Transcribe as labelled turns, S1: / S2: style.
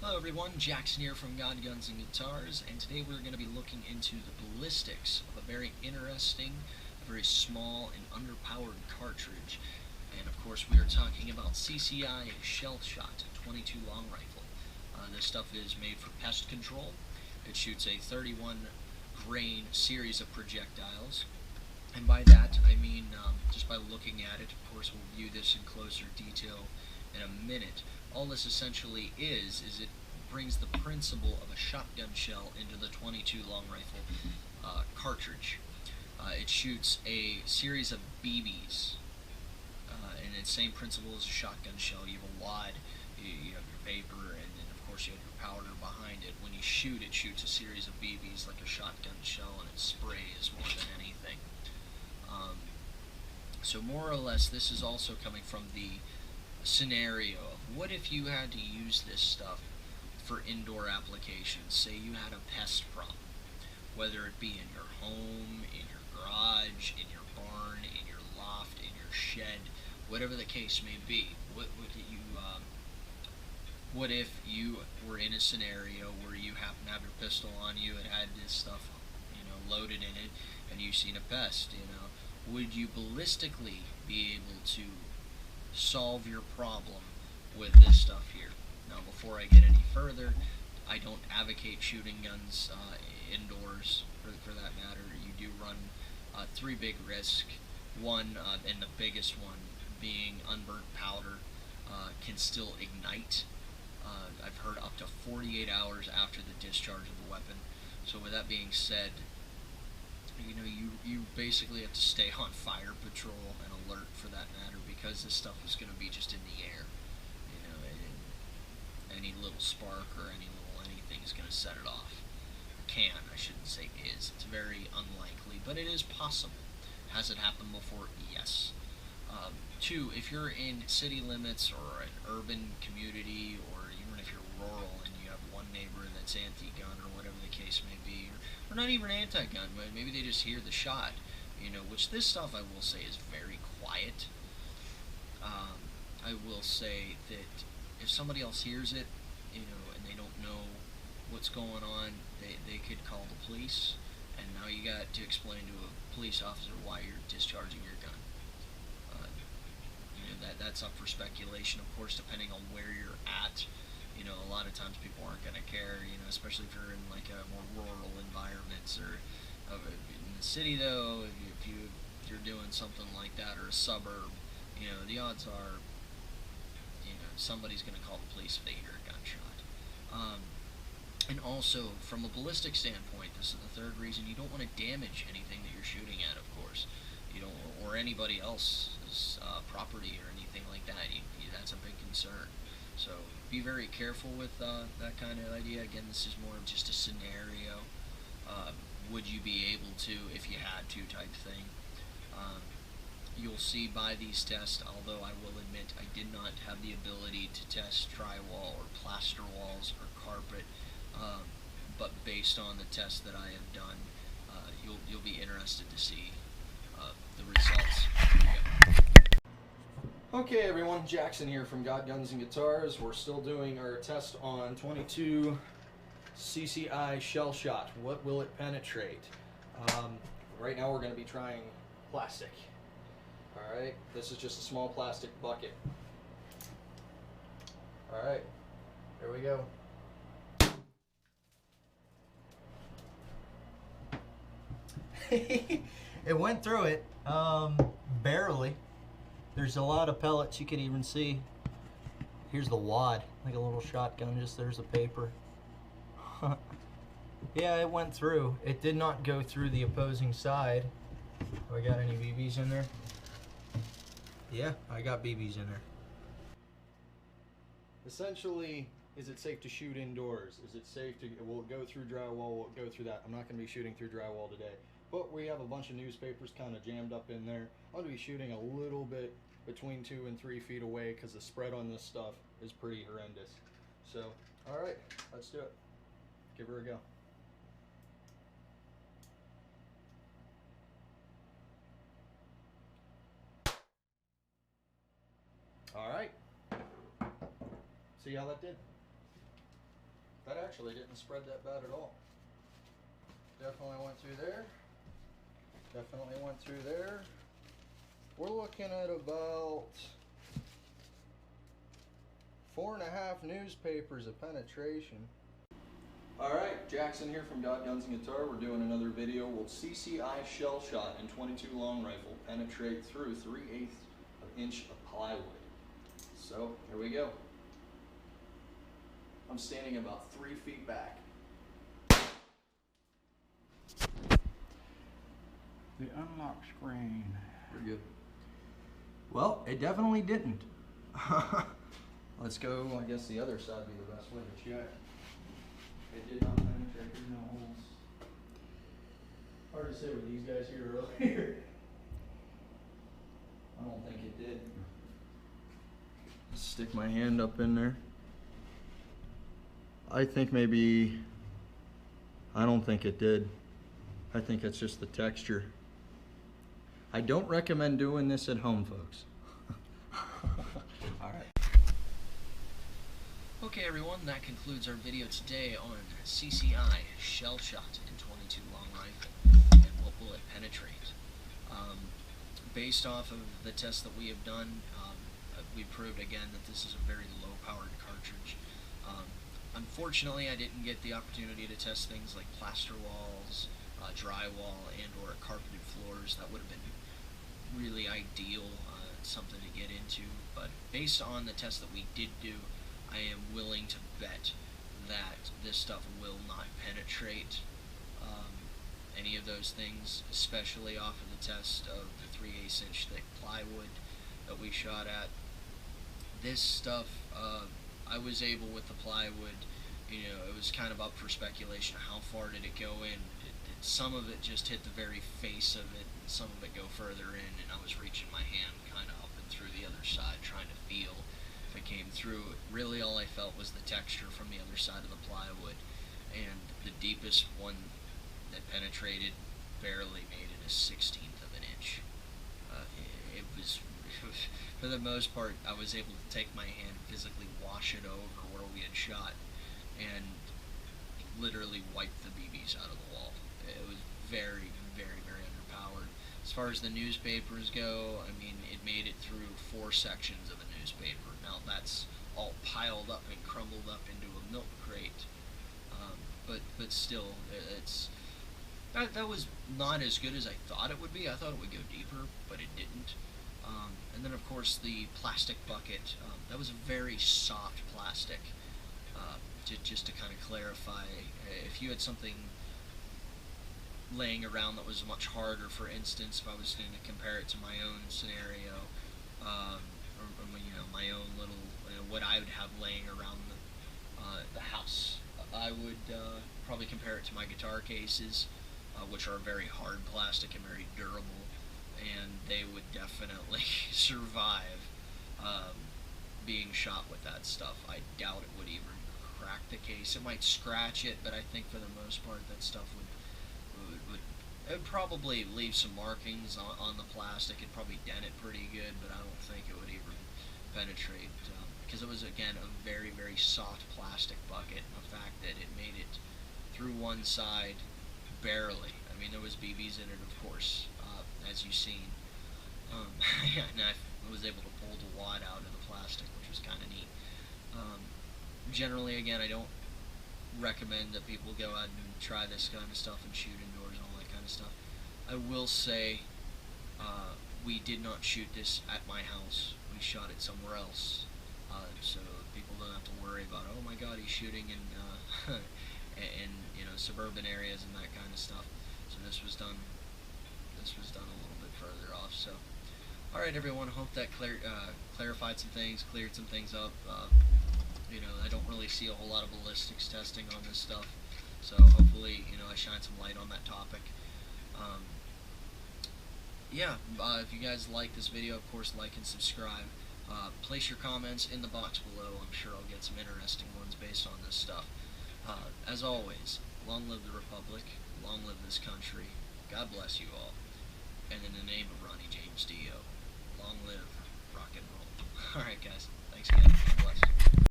S1: Hello everyone, Jackson here from God Guns and Guitars, and today we're going to be looking into the ballistics of a very interesting, very small and underpowered cartridge. And of course we are talking about CCI Shell Shot 22 long rifle. This stuff is made for pest control. It shoots a 31 grain series of projectiles. And by that I mean, just by looking at it, of course we'll view this in closer detail in a minute. All this essentially is it brings the principle of a shotgun shell into the 22 long rifle cartridge. It shoots a series of BBs, and it's the same principle as a shotgun shell. You have a wad, you have your paper, and then of course you have your powder behind it. When you shoot, it shoots a series of BBs like a shotgun shell, and it sprays more than anything. So more or less, this is also coming from the scenario of what if you had to use this stuff for indoor applications. Say you had a pest problem, whether it be in your home, in your garage, in your barn, in your loft, in your shed, whatever the case may be. What if you were in a scenario where you happen to have your pistol on you, it had this stuff, loaded in it, and you've seen a pest, would you ballistically be able to solve your problem with this stuff here? Now, before I get any further, I don't advocate shooting guns indoors, for that matter. You do run three big risks. One, and the biggest one, being unburnt powder can still ignite. I've heard up to 48 hours after the discharge of the weapon. So with that being said, you basically have to stay on fire patrol and alert for that matter, because this stuff is going to be just in the air. And any little spark or any little anything is going to set it off. I shouldn't say is. It's very unlikely, but it is possible. Has it happened before? Yes. Two, if you're in city limits or an urban community, or even if you're rural and you have one neighbor that's anti-gun or whatever the case may be, or not even anti-gun, but maybe they just hear the shot, which this stuff I will say is very quiet. I will say that if somebody else hears it, and they don't know what's going on, they could call the police, and now you got to explain to a police officer why you're discharging your gun. That's up for speculation, of course, depending on where you're at. A lot of times people aren't going to care, especially if you're in like a more rural environments, or in the city though, if you're doing something like that, or a suburb, the odds are, somebody's going to call the police if they hear a gunshot. And also, from a ballistic standpoint, this is the third reason: you don't want to damage anything that you're shooting at, of course. Or anybody else's property or anything like that. That's a big concern. So be very careful with that kind of idea. Again, this is more of just a scenario. Would you be able to, if you had to, type thing. You'll see by these tests, although I will admit I did not have the ability to test drywall or plaster walls or carpet, but based on the tests that I have done, you'll be interested to see the results. Okay everyone, Jackson here from God Guns and Guitars. We're still doing our test on 22 CCI Shell Shot. What will it penetrate? Right now we're going to be trying plastic. Alright, this is just a small plastic bucket. Alright, here we go. It went through it, barely. There's a lot of pellets, you can even see. Here's the wad, like a little shotgun, just there's the paper. Yeah, it went through. It did not go through the opposing side. Have I got any BBs in there? Yeah, I got BBs in there. Essentially, is it safe to shoot indoors? Is it safe to, will it go through drywall? Will it go through that? I'm not going to be shooting through drywall today. But we have a bunch of newspapers kind of jammed up in there. I'm going to be shooting a little bit between 2 and 3 feet away, because the spread on this stuff is pretty horrendous. So, alright, let's do it. Give her a go. Alright. See how that did?
S2: That actually didn't spread that bad at all. Definitely went through there. Definitely went through there. We're looking at about 4.5 newspapers of penetration. Alright, Jackson here from Got Guns and Guitar. We're doing another video. Will CCI shell shot in .22 long rifle penetrate through 3/8 inch of plywood? So, here we go. I'm standing about 3 feet back.
S3: The unlock screen.
S2: We're good. Well, it definitely didn't. Let's go, I guess the other side would be the best way to check. It did not penetrate through no holes. Hard to say with these guys here earlier. I don't think it did. Stick my hand up in there. I think maybe, I don't think it did. I think it's just the texture. I don't recommend doing this at home, folks. All right.
S1: Okay everyone, that concludes our video today on CCI shell shot in .22 long rifle and what will it penetrate. Based off of the test that we have done, we proved again that this is a very low powered cartridge. Unfortunately, I didn't get the opportunity to test things like plaster walls, drywall, and or carpeted floors. That would have been really ideal, something to get into, but based on the test that we did do, I am willing to bet that this stuff will not penetrate any of those things, especially off of the test of the 3/8 inch thick plywood that we shot at. This stuff, I was able with the plywood, it was kind of up for speculation. How far did it go in? Some of it just hit the very face of it, and some of it go further in, and I was reaching my hand kind of up and through the other side trying to feel if it came through. Really all I felt was the texture from the other side of the plywood, and the deepest one that penetrated barely made it a 1/16 of an inch. It was, for the most part, I was able to take my hand and physically wash it over where we had shot and literally wipe the BBs out of the wall. It was very, very, very underpowered. As far as the newspapers go, I mean, it made it through 4 sections of a newspaper. Now that's all piled up and crumbled up into a milk crate, but still, that was not as good as I thought it would be. I thought it would go deeper, but it didn't. And then of course the plastic bucket, that was a very soft plastic. Just to kind of clarify, if you had something laying around that was much harder, for instance, if I was going to compare it to my own scenario, or my own little, what I would have laying around the house, I would probably compare it to my guitar cases, which are very hard plastic and very durable, and they would definitely survive being shot with that stuff. I doubt it would even crack the case. It might scratch it, but I think for the most part that stuff would it would probably leave some markings on the plastic. It'd probably dent it pretty good, but I don't think it would even penetrate, because it was, again, a very, very soft plastic bucket. The fact that it made it through one side barely. I mean, there was BBs in it, of course, as you've seen. And I was able to pull the wad out of the plastic, which was kind of neat. Generally, again, I don't recommend that people go out and try this kind of stuff and shoot indoors and all that kind of stuff. I will say, we did not shoot this at my house. We shot it somewhere else, so people don't have to worry about, oh my God, he's shooting in suburban areas and that kind of stuff. So this was done a little bit further off. So, all right, everyone. Hope that clarified some things, cleared some things up. I don't really see a whole lot of ballistics testing on this stuff, so hopefully, I shine some light on that topic. If you guys like this video, of course, like and subscribe. Place your comments in the box below. I'm sure I'll get some interesting ones based on this stuff. As always, long live the Republic, long live this country, God bless you all, and in the name of Ronnie James Dio, long live rock and roll. Alright guys, thanks again, God bless.